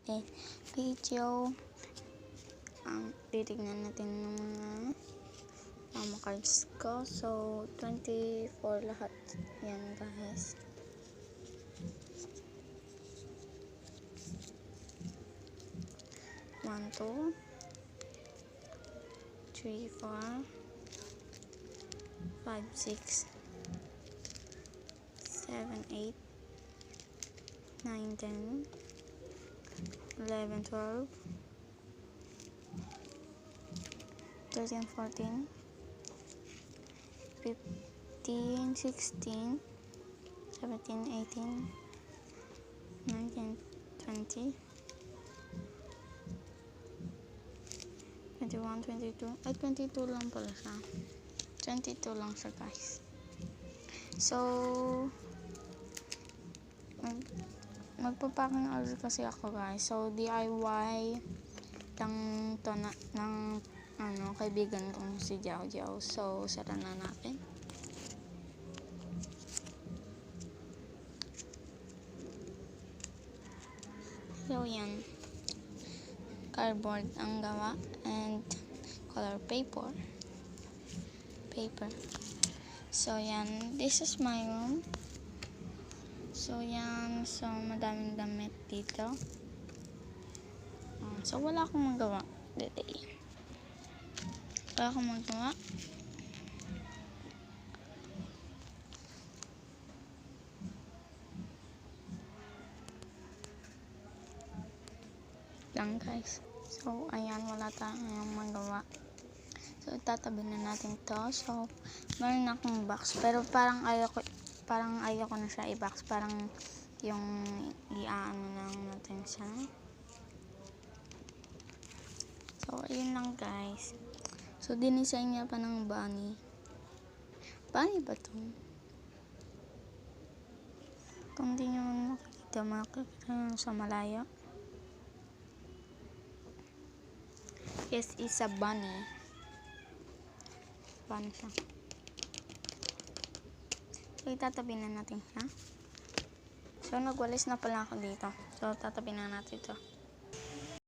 natin video. Titignan natin ng mga cards ko. So 24 lahat yan guys. One, two, 3, 4, 5, 6, 7, 8, 9, 10, 11, 12, 13, 14, 15, 16, 17, 18, 19, 20, 21, 22, ay 22 lang pala siya. 22 lang siya guys. So, magpapacking order kasi ako guys. So, DIY lang to ng kaibigan kong si Jiao Jiao. So, sara na natin. So, yan. Cardboard ang gawa and color paper. So, yan. This is my room. So, yan. So, madaming damit dito. So, wala akong magawa today. Wala akong magawa. Lang guys. So, ayan. Wala tayong magawa. So, itatabi na natin to. So, meron akong box. Pero parang ayaw ko na siya i-box. Parang yung iaano lang natin siya. So, ayun lang guys. So, dinisign niya pa ng bunny. Bunny ba ito? Kung di nyo makikita sa malayo. Yes, it's a bunny. Bunny siya. So, itatabi na natin siya. So, nagwalis na pala ako dito. So, tatabi na natin ito.